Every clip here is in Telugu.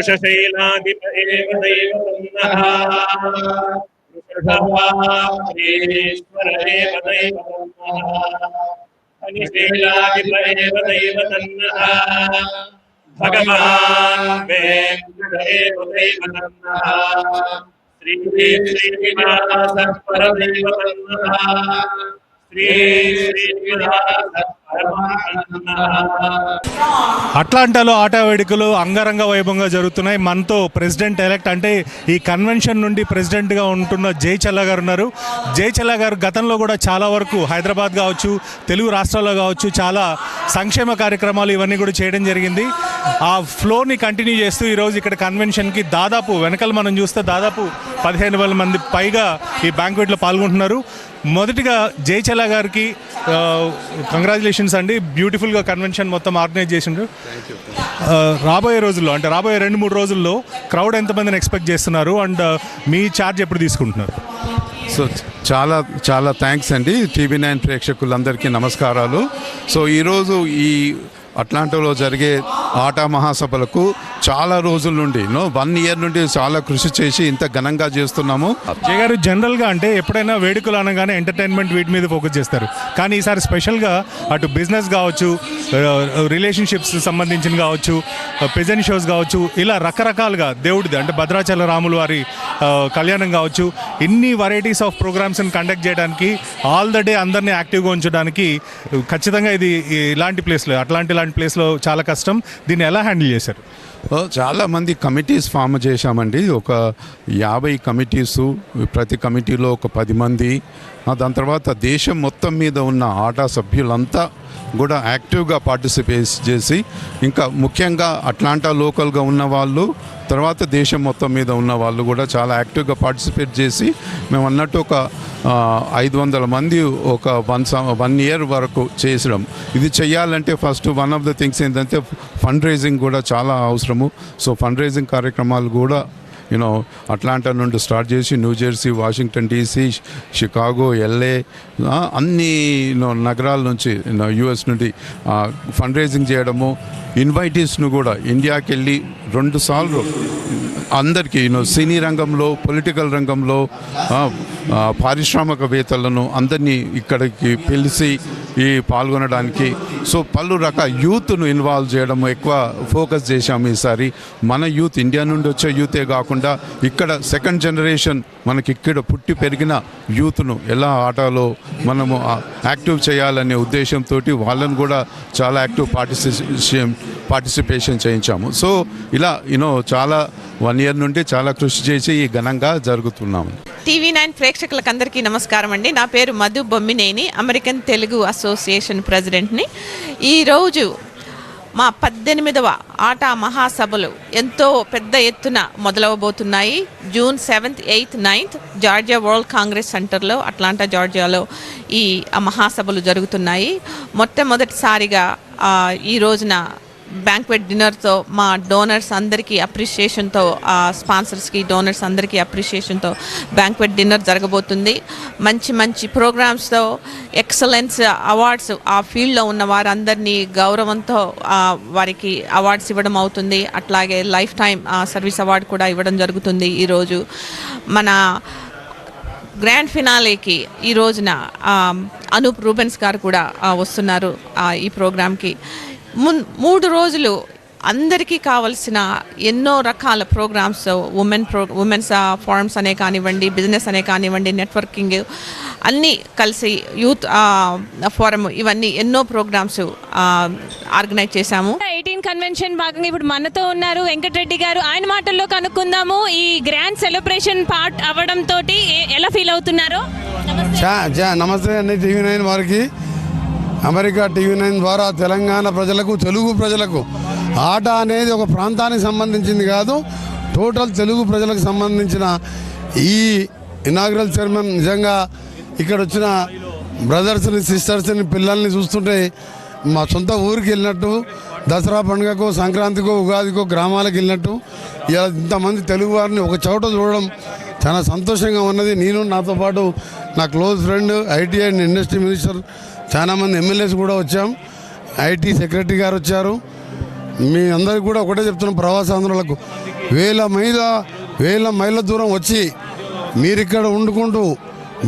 वृषशैलाधिप एव दैवतन्नः वृषभाश्वर एव दैवतन्नः अनिशैलाधिप एव दैवतन्नः भगवान् वेङ्कट एव दैवतन्नः श्री श्रीनिवासः परदैवतन्नः श्री श्रीनिवासः అట్లాంటాలో ఆటా వేడుకలు అంగరంగ వైభవంగా జరుగుతున్నాయి. మనతో ప్రెసిడెంట్ ఎలెక్ట్ అంటే ఈ కన్వెన్షన్ నుండి ప్రెసిడెంట్గా ఉంటున్న జయచల్లా గారు ఉన్నారు. జయచల్లా గారు గతంలో కూడా చాలా వరకు హైదరాబాద్ కావచ్చు, తెలుగు రాష్ట్రాల్లో కావచ్చు, చాలా సంక్షేమ కార్యక్రమాలు ఇవన్నీ కూడా చేయడం జరిగింది. ఆ ఫ్లోని కంటిన్యూ చేస్తూ ఈరోజు ఇక్కడ కన్వెన్షన్కి దాదాపు వెనకాల మనం చూస్తే దాదాపు 15,000 మంది పైగా ఈ బ్యాంక్వెట్లో పాల్గొంటున్నారు. మొదటిగా జయచల్లా గారికి కంగ్రాచులేషన్స్ అండి. బ్యూటిఫుల్గా కన్వెన్షన్ మొత్తం ఆర్గనైజ్ చేసిండ్రు. రాబోయే రోజుల్లో అంటే రాబోయే 2-3 రోజుల్లో క్రౌడ్ ఎంతమందిని ఎక్స్పెక్ట్ చేస్తున్నారు అండ్ మీ ఛార్జ్ ఎప్పుడు తీసుకుంటున్నారు? సో చాలా చాలా థ్యాంక్స్ అండి. TV9 ప్రేక్షకులందరికీ నమస్కారాలు. సో ఈరోజు ఈ అట్లాంటాలో జరిగే ఆటా మహాసభలకు చాలా రోజుల నుండి 1 ఇయర్ నుండి చాలా కృషి చేసి ఇంత ఘనంగా చేస్తున్నాము. జయ గారు, జనరల్గా అంటే ఎప్పుడైనా వేడుకలు అనగానే ఎంటర్టైన్మెంట్ వీటి మీద ఫోకస్ చేస్తారు, కానీ ఈసారి స్పెషల్గా అటు బిజినెస్ కావచ్చు, రిలేషన్షిప్స్ సంబంధించిన కావచ్చు, పెజెంట్ షోస్ కావచ్చు, ఇలా రకరకాలుగా దేవుడిది అంటే భద్రాచల రాములు వారి కళ్యాణం కావచ్చు, ఇన్ని వెరైటీస్ ఆఫ్ ప్రోగ్రామ్స్ని కండక్ట్ చేయడానికి ఆల్ ద డే అందరినీ యాక్టివ్గా ఉంచడానికి ఖచ్చితంగా ఇది ఇలాంటి ప్లేస్లో అట్లాంటి ప్లేస్లో చాలా కష్టం. దీన్ని ఎలా హ్యాండిల్ చేశారు? చాలామంది కమిటీస్ ఫామ్ చేశామండి. ఒక 50 కమిటీసు, ప్రతి కమిటీలో ఒక 10 మంది. దాని తర్వాత దేశం మొత్తం మీద ఉన్న ఆటా సభ్యులంతా కూడా యాక్టివ్గా పార్టిసిపేట్ చేసి, ఇంకా ముఖ్యంగా అట్లాంటా లోకల్గా ఉన్న వాళ్ళు, తర్వాత దేశం మొత్తం మీద ఉన్న వాళ్ళు కూడా చాలా యాక్టివ్గా పార్టిసిపేట్ చేసి మేము అన్నట్టు ఒక 500 మంది ఒక 1 ఇయర్ వరకు చేసడం. ఇది చేయాలంటే first one of the things ఏంటంటే ఫండ్ రైజింగ్ కూడా చాలా అవసరము. సో ఫండ్ రైజింగ్ కార్యక్రమాలు కూడా అట్లాంటా నుండి స్టార్ట్ చేసి New Jersey, Washington DC, Chicago, LA అన్ని నగరాల నుంచి US నుండి ఫండ్ రైజింగ్ చేయడము. ఇన్వైటీస్ను కూడా ఇండియాకి వెళ్ళి 2 సార్లు అందరికీ సినీ రంగంలో, పొలిటికల్ రంగంలో, పారిశ్రామికవేత్తలను అందరినీ ఇక్కడికి పిలిచి ఈ పాల్గొనడానికి. సో పలు రకాల యూత్ను ఇన్వాల్వ్ చేయడం ఎక్కువ ఫోకస్ చేశాము ఈసారి. మన యూత్, ఇండియా నుండి వచ్చే యూతే కాకుండా ఇక్కడ సెకండ్ జనరేషన్ మనకి ఇక్కడ పుట్టి పెరిగిన యూత్ను ఎలా ఆటలో మనము యాక్టివ్ చేయాలనే ఉద్దేశంతో వాళ్ళను కూడా చాలా యాక్టివ్ పార్టిసిపేషన్ చేయించాము. సో ఇలా చాలా 1 ఇయర్ నుండి చాలా కృషి చేసి ఈ ఘనంగా జరుగుతున్నాము. TV9 ప్రేక్షకులకు అందరికీ నమస్కారం అండి. నా పేరు మధు బొమ్మినేని, అమెరికన్ తెలుగు అసోసియేషన్ ప్రెసిడెంట్ని. ఈరోజు మా 18వ ఆటా మహాసభలు ఎంతో పెద్ద ఎత్తున మొదలవబోతున్నాయి. June 7th, 8th, 9th Georgia world congress సెంటర్లో, అట్లాంటా జార్జియాలో ఈ మహాసభలు జరుగుతున్నాయి. మొట్టమొదటిసారిగా ఈ రోజున బ్యాంక్వెట్ డిన్నర్తో మా డోనర్స్ అందరికీ అప్రిషియేషన్తో, స్పాన్సర్స్కి, డోనర్స్ అందరికీ అప్రిషియేషన్తో బ్యాంక్వెట్ డిన్నర్ జరగబోతుంది. మంచి మంచి ప్రోగ్రామ్స్తో, ఎక్సలెన్స్ అవార్డ్స్, ఆ ఫీల్డ్లో ఉన్న వారందరినీ గౌరవంతో వారికి అవార్డ్స్ ఇవ్వడం అవుతుంది. అట్లాగే లైఫ్ టైం సర్వీస్ అవార్డు కూడా ఇవ్వడం జరుగుతుంది. ఈరోజు మన గ్రాండ్ ఫినాలేకి ఈ రోజున అనూప్ రూబెన్స్ గారు కూడా వస్తున్నారు ఈ ప్రోగ్రామ్కి. 3 రోజులు అందరికీ కావలసిన ఎన్నో రకాల ప్రోగ్రామ్స్, ఉమెన్స్ ఫోరమ్స్ అనే కానివ్వండి, బిజినెస్ అనే కానివ్వండి, నెట్వర్కింగ్ అన్నీ కలిసి, యూత్ ఫోరం, ఇవన్నీ ఎన్నో ప్రోగ్రామ్స్ ఆర్గనైజ్ చేశాము. 18 కన్వెన్షన్ భాగంగా ఇప్పుడు మనతో ఉన్నారు వెంకటరెడ్డి గారు. ఆయన మాటల్లో కనుక్కుందాము. ఈ గ్రాండ్ సెలబ్రేషన్ పార్ట్ అవ్వడంతో ఎలా ఫీల్ అవుతున్నారు? నమస్తే అండి. TV9 వారికి, అమెరికా TV9 ద్వారా తెలంగాణ ప్రజలకు, తెలుగు ప్రజలకు ఆట అనేది ఒక ప్రాంతానికి సంబంధించింది కాదు, టోటల్ తెలుగు ప్రజలకు సంబంధించిన ఈ ఇనాగ్రల్ చైర్మన్ నిజంగా ఇక్కడ వచ్చిన బ్రదర్స్ని, సిస్టర్స్ని, పిల్లల్ని చూస్తుంటే మా సొంత ఊరికి వెళ్ళినట్టు, దసరా పండుగకో, సంక్రాంతికో, ఉగాదికో గ్రామాలకు వెళ్ళినట్టు ఇలా ఇంతమంది తెలుగు వారిని ఒక చోట చూడడం చాలా సంతోషంగా ఉన్నది. నేను, నాతో పాటు నా close friend IT and industry minister, చాలామంది MLAs కూడా వచ్చాం. IT సెక్రటరీ గారు వచ్చారు, మీ అందరికి కూడా ఒకటే చెప్తున్నాం, ప్రవాసాంధ్రులకు వేల మైళ్ళ దూరం వచ్చి మీరు ఇక్కడ వండుకుంటూ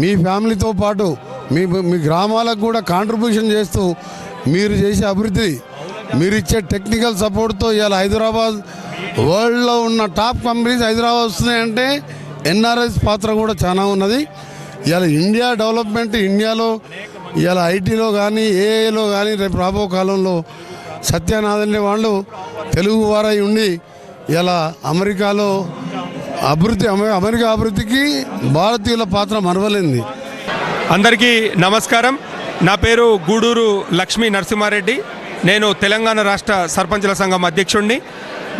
మీ ఫ్యామిలీతో పాటు మీ గ్రామాలకు కూడా కాంట్రిబ్యూషన్ చేస్తూ మీరు చేసే అభివృద్ధి, మీరు ఇచ్చే టెక్నికల్ సపోర్ట్తో ఇవాళ హైదరాబాద్ వరల్డ్లో ఉన్న టాప్ కంపెనీస్ హైదరాబాద్ వస్తున్నాయంటే ఎన్ఆర్ఐస్ పాత్ర కూడా చాలా ఉన్నది. ఇవాళ ఇండియా డెవలప్మెంట్, ఇండియాలో ఇవాళ ఐటీలో కానీ ఏఐలో కానీ రేపు రాబో కాలంలో సత్యనాథన్ వాళ్ళు తెలుగు వారై ఉండి ఇలా అమెరికాలో అమెరికా అభివృద్ధికి భారతీయుల పాత్ర మరవలేంది. అందరికీ నమస్కారం. నా పేరు గూడూరు లక్ష్మీ నరసింహారెడ్డి. నేను తెలంగాణ రాష్ట్ర సర్పంచుల సంఘం అధ్యక్షుడిని.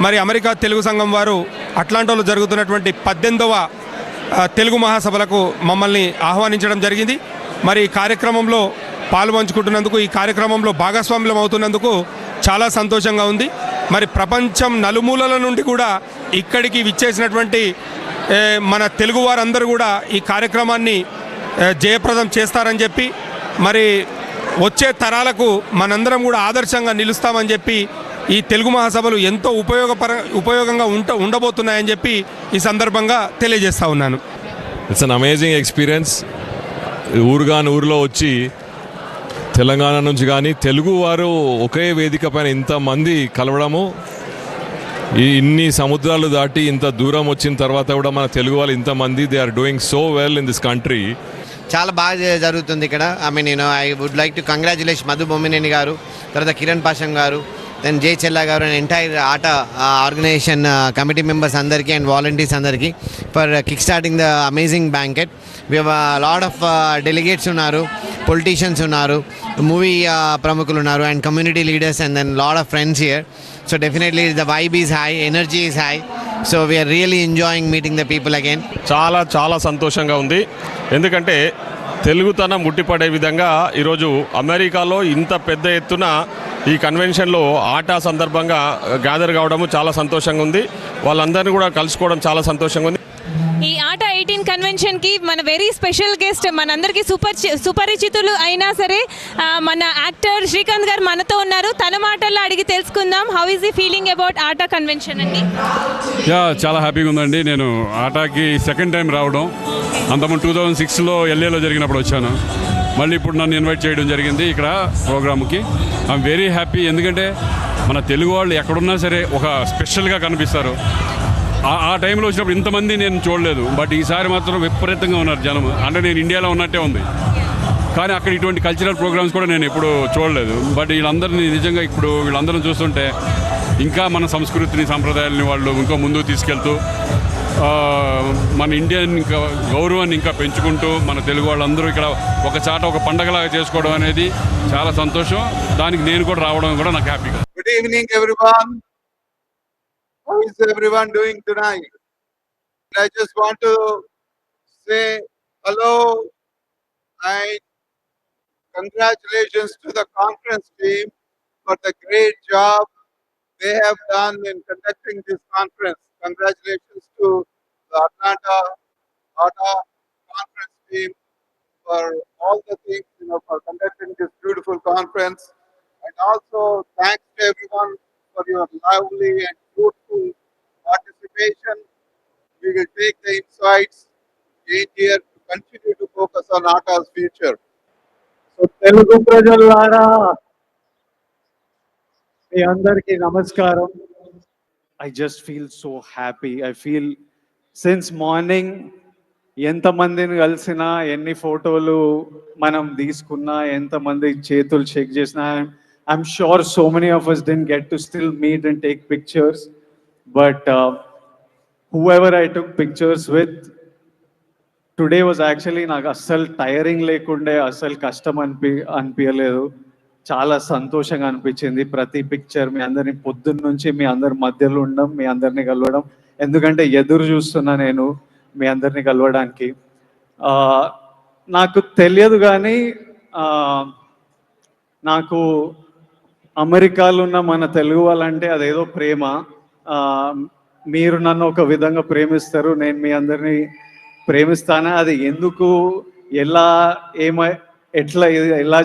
మరి అమెరికా తెలుగు సంఘం వారు అట్లాంటాలో జరుగుతున్నటువంటి 18వ తెలుగు మహాసభలకు మమ్మల్ని ఆహ్వానించడం జరిగింది. మరి ఈ కార్యక్రమంలో పాలుపంచుకుంటున్నందుకు, ఈ కార్యక్రమంలో భాగస్వామ్యం అవుతున్నందుకు చాలా సంతోషంగా ఉంది. మరి ప్రపంచం నలుమూలల నుండి కూడా ఇక్కడికి విచ్చేసినటువంటి మన తెలుగు వారందరూ కూడా ఈ కార్యక్రమాన్ని జయప్రదం చేస్తారని చెప్పి, మరి వచ్చే తరాలకు మనందరం కూడా ఆదర్శంగా నిలుస్తామని చెప్పి, ఈ తెలుగు మహాసభలు ఎంతో ఉపయోగంగా ఉండబోతున్నాయని చెప్పి ఈ సందర్భంగా తెలియజేస్తా ఉన్నాను. It's an amazing experience. ఊరిలో వచ్చి తెలంగాణ నుంచి కానీ తెలుగు వారు ఒకే వేదిక పైన ఇంతమంది కలవడము, ఇన్ని సముద్రాలు దాటి ఇంత దూరం వచ్చిన తర్వాత కూడా మన తెలుగు వాళ్ళు ఇంతమంది, they are doing so well in this country. చాలా బాగా జరుగుతుంది ఇక్కడ. I would like to congratulate Madhu Bommineni garu, తర్వాత Kiran Pasham garu, then Jai Chella garu and entire ATA organisation committee members అందరికీ అండ్ వాలంటీర్స్ అందరికీ for kick starting the amazing banquet. We have lot of delegates ఉన్నారు, పొలిటీషియన్స్ ఉన్నారు, మూవీ ప్రముఖులు ఉన్నారు and community leaders and then lot of friends here. So definitely the vibe is high, energy is high. So we are really enjoying meeting the people again. చాలా సంతోషంగా ఉంది. ఎందుకంటే తెలుగుతనం ముట్టిపడే విధంగా ఈరోజు అమెరికాలో ఇంత పెద్ద ఎత్తున ఈ కన్వెన్షన్లో ఆట సందర్భంగా గ్యాదర్ కావడము చాలా సంతోషంగా ఉంది. వాళ్ళందరినీ కూడా కలుసుకోవడం చాలా సంతోషంగా ఉంది. ఈ ఆట 18 కన్వెన్షన్కి మన వెరీ స్పెషల్ గెస్ట్, మనందరికీ సుపరిచితులు అయినా సరే మన యాక్టర్ శ్రీకాంత్ గారు మనతో ఉన్నారు. తన మాటల్లో అడిగి తెలుసుకుందాం. హౌ ఈజ్ ఈ ఫీలింగ్ అబౌట్ ఆట కన్వెన్షన్ అండి? చాలా హ్యాపీగా ఉందండి. నేను ఆటాకి సెకండ్ టైం రావడం. అంతకుముందు 2006లో LAలో జరిగినప్పుడు వచ్చాను. మళ్ళీ ఇప్పుడు నన్ను ఇన్వైట్ చేయడం జరిగింది ఇక్కడ ప్రోగ్రామ్కి. I'm very happy. ఎందుకంటే మన తెలుగు వాళ్ళు ఎక్కడున్నా సరే ఒక స్పెషల్గా కనిపిస్తారు. ఆ టైంలో వచ్చినప్పుడు ఇంతమంది నేను చూడలేదు, బట్ ఈసారి మాత్రం విపరీతంగా ఉన్నారు జనం. అంటే నేను ఇండియాలో ఉన్నట్టే ఉంది, కానీ అక్కడ ఇటువంటి కల్చరల్ ప్రోగ్రామ్స్ కూడా నేను ఎప్పుడు చూడలేదు. బట్ వీళ్ళందరినీ నిజంగా ఇప్పుడు వీళ్ళందరిని చూస్తుంటే ఇంకా మన సంస్కృతిని, సాంప్రదాయాలని వాళ్ళు ఇంకా ముందుకు తీసుకెళ్తూ మన ఇండియన్ ఇంకా గౌరవాన్ని ఇంకా పెంచుకుంటూ మన తెలుగు వాళ్ళందరూ ఇక్కడ ఒక చాట ఒక పండగలాగా చేసుకోవడం అనేది చాలా సంతోషం. దానికి నేను కూడా రావడం కూడా నాకు హ్యాపీగా. Good evening everyone. How is everyone doing tonight? I just want to say hello and congratulations to the conference team for the great job they have done in conducting this conference. Congratulations to the Atlanta ATA conference team for all the things, for conducting this beautiful conference. And also thanks to everyone for your lively and fruitful participation. We will take the insights gained here to continue to focus on ATA's future. So Telugu prajalara మీ అందరికీ నమస్కారం. I just feel so happy. I feel since morning ఎంతమందిని కలిసినా, ఎన్ని ఫోటోలు మనం తీసుకున్నా, ఎంతమంది చేతులు షేక్ చేసినా, I'm sure so many of us didn't get to still meet and take pictures, but whoever I took pictures with today was actually నాకు అస్సలు టైరింగ్ లేకుండే, అస్సలు కష్టం అనిపించలేదు. చాలా సంతోషంగా అనిపించింది. ప్రతి పిక్చర్ మీ అందరిని పొద్దున్న నుంచి మీ అందరి మధ్యలో ఉండడం, మీ అందరినీ కలవడం, ఎందుకంటే ఎదురు చూస్తున్నా నేను మీ అందరినీ కలవడానికి. నాకు తెలియదు కానీ నాకు అమెరికాలో ఉన్న మన తెలుగు వాళ్ళంటే అదేదో ప్రేమ. మీరు నన్ను ఒక విధంగా ప్రేమిస్తారు, నేను మీ అందరినీ ప్రేమిస్తాను. అది ఎందుకు, ఎలా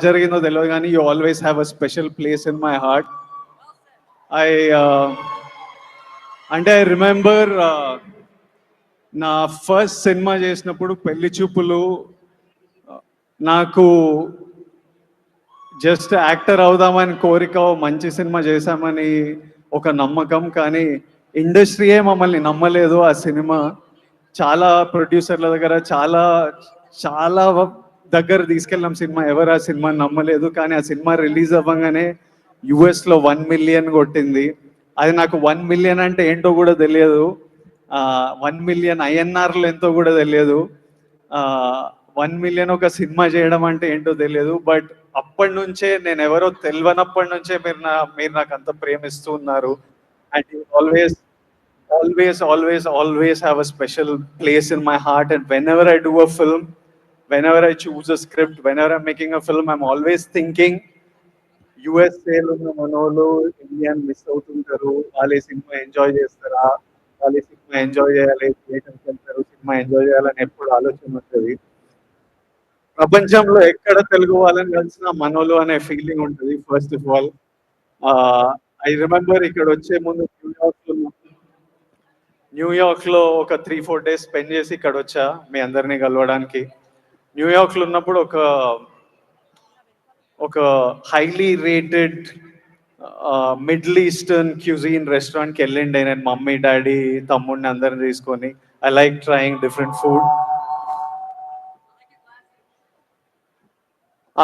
జరిగిందో తెలియదు కానీ you always have a special place in my heart. I అంటే ఐ రిమెంబర్ నా ఫస్ట్ సినిమా చేసినప్పుడు పెళ్లి చూపులు నాకు జస్ట్ యాక్టర్ అవుదామని కోరిక, మంచి సినిమా చేశామని ఒక నమ్మకం. కానీ ఇండస్ట్రీయే మమ్మల్ని నమ్మలేదు. ఆ సినిమా చాలా ప్రొడ్యూసర్ల దగ్గర చాలా చాలా దగ్గర తీసుకెళ్ళినాం సినిమా, ఎవరు ఆ సినిమాని నమ్మలేదు. కానీ ఆ సినిమా రిలీజ్ అవ్వగానే యుఎస్లో 1 మిలియన్ కొట్టింది. అది నాకు 1 మిలియన్ అంటే ఏంటో కూడా తెలియదు. 1 మిలియన్ ఐఎన్ఆర్లు ఎంతో కూడా తెలియదు. 1 మిలియన్ ఒక సినిమా చేయడం అంటే ఏంటో తెలియదు. బట్ అప్పటి నుంచే నేను ఎవరో తెలియనప్పటి నుంచే మీరు నాకు అంత ప్రేమిస్తూ ఉన్నారు. And always always have a special place in my heart. And whenever I do a film, whenever I choose a script, whenever I'm making a film, I'm always thinking USA లో ఉన్న మనోళ్ళు ఇండియన్ మిస్ అవుతుంటారు, వాళ్ళు ఈ సినిమా ఎంజాయ్ చేస్తారా, వాళ్ళు ఈ సినిమా ఎంజాయ్ చేయాలి, థియేటర్కి వెళ్తారు, సినిమా ఎంజాయ్ చేయాలని ఎప్పుడు ఆలోచన ఉంటుంది. ప్రపంచంలో ఎక్కడ తెలుగు వాళ్ళని కలిసిన మనోళ్ళు అనే ఫీలింగ్ ఉంటుంది. First of all I remember ఇక్కడ వచ్చే ముందు న్యూయార్క్లో ఒక 3-4 డేస్ స్పెండ్ చేసి ఇక్కడ వచ్చా మీ అందరినీ కలవడానికి. న్యూయార్క్లో ఉన్నప్పుడు ఒక highly rated middle eastern cuisine రెస్టారెంట్కి వెళ్ళిండే నేను, మమ్మీ డాడీ తమ్ముడిని అందరిని తీసుకొని. I like trying different food.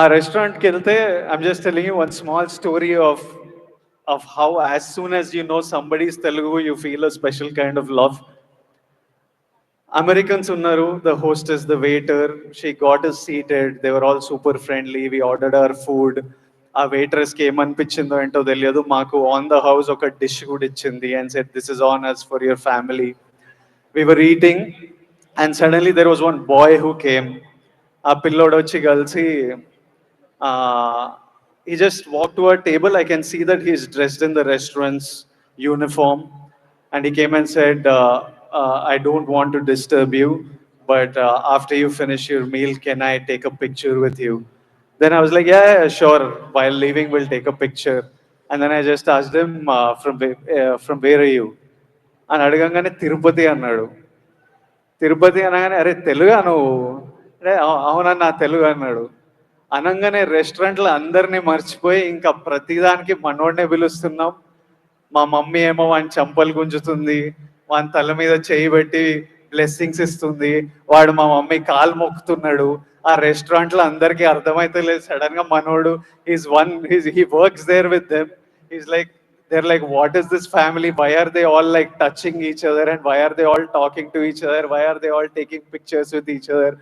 ఆ రెస్టారెంట్కి వెళ్తే I'm just telling you one small story of how as soon as you know somebody's Telugu, you feel a special kind of love. Americans unnaru, the hostess, the waiter, she got us seated. They were all super friendly. We ordered our food. A waitress came anpichindo ento teliyadu, maaku on the house oka dish kuda ichindi and said, this is on us for your family. We were eating and suddenly there was one boy who came. A pillodu vachi kalsi he just walked to our table. I can see that he's dressed in the restaurant's uniform. And he came and said, I don't want to disturb you, but after you finish your meal, can I take a picture with you? Then I was like, yeah, sure. While leaving, we'll take a picture. And then I just asked him, from where are you? And అడగంగానే తిరుపతి అన్నాడు. తిరుపతి అనగానే, అరే తెలుగా నువ్వు? అరే అవునన్నా తెలుగు అన్నాడు. అనగానే రెస్టారెంట్లో అందరినీ మర్చిపోయి ఇంకా ప్రతిదానికి మనోడినే పిలుస్తున్నాం. మా మమ్మీ ఏమో వాని చంపలు గుంజుతుంది, వాని తల మీద చేయి పెట్టి బ్లెస్సింగ్స్ ఇస్తుంది, వాడు మా మమ్మీ కాలు మొక్కుతున్నాడు. ఆ రెస్టారెంట్లో అందరికీ అర్థమైతే లేదు. సడన్ గా మనోడు he works there with them. He's like, they're like, what is this family? Why are they all like touching each other, and why are they all talking to each other? Why are they all taking pictures with each other?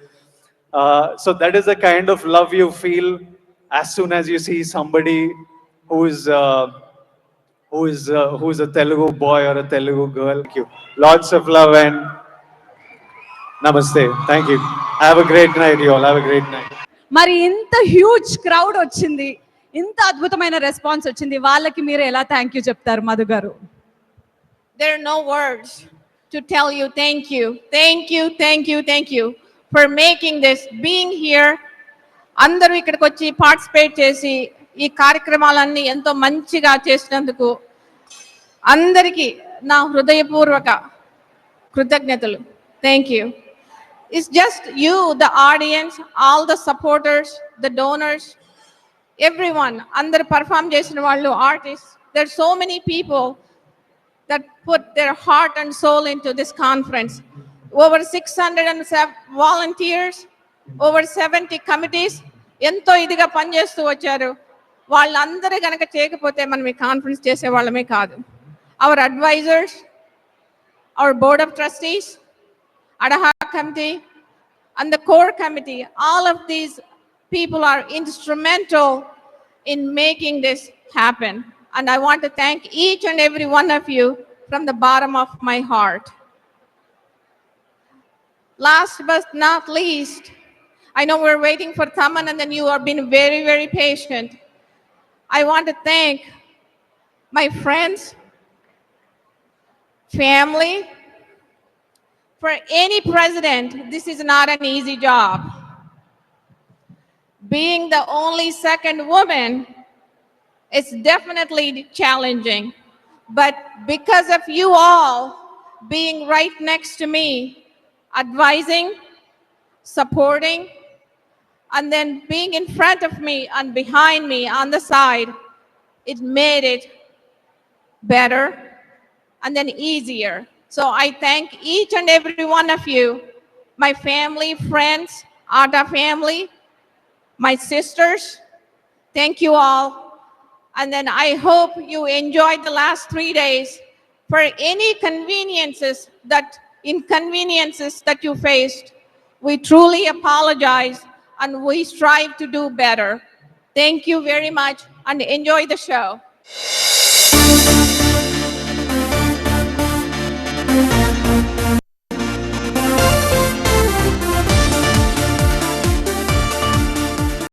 So that is the kind of love you feel as soon as you see somebody who is a Telugu boy or a Telugu girl. Thank you. Lots of love and namaste. Thank you. Have a great night, you all. Have a great night. మరి ఇంత హ్యూజ్ క్రౌడ్ వచ్చింది, ఇంత అద్భుతమైన రెస్పాన్స్ వచ్చింది, వాళ్ళకి మీరు ఎలా థ్యాంక్ యూ చెప్తారు మధు గారు? There are no words to tell you thank you. Thank you, thank you, thank you for making this, being here. అందరూ ఇక్కడికి వచ్చి పార్టిసిపేట్ చేసి ఈ కార్యక్రమాలన్నీ ఎంతో మంచిగా చేసినందుకు అందరికీ నా హృదయపూర్వక కృతజ్ఞతలు. Thank you. It's just you, the audience, all the supporters, the donors, everyone, అందరు పర్ఫామ్ చేసిన వాళ్ళు, artists. There are so many people that put their heart and soul into this conference. Over 607 volunteers, over 70 committees, ఎంతో ఇదిగా పనిచేస్తూ వచ్చారు. వాళ్ళందరూ కనుక చేయకపోతే మనం ఈ కాన్ఫరెన్స్ చేసే వాళ్ళమే కాదు. Our advisors, our board of trustees, Adaha committee, and the core committee, all of these people are instrumental in making this happen. And I want to thank each and every one of you from the bottom of my heart. Last but not least, I know we're waiting for Thaman and then you have been very, very patient. I want to thank my friends, family. For any president, this is not an easy job. Being the only second woman, it's definitely challenging. But because of you all being right next to me, advising, supporting, and then being in front of me and behind me on the side, it made it better and then easier. So I thank each and every one of you, my family, friends, Atta family, my sisters. Thank you all. And then I hope you enjoyed the last 3 days. For any inconveniences that you faced, we truly apologize and we strive to do better. Thank you very much and enjoy the show.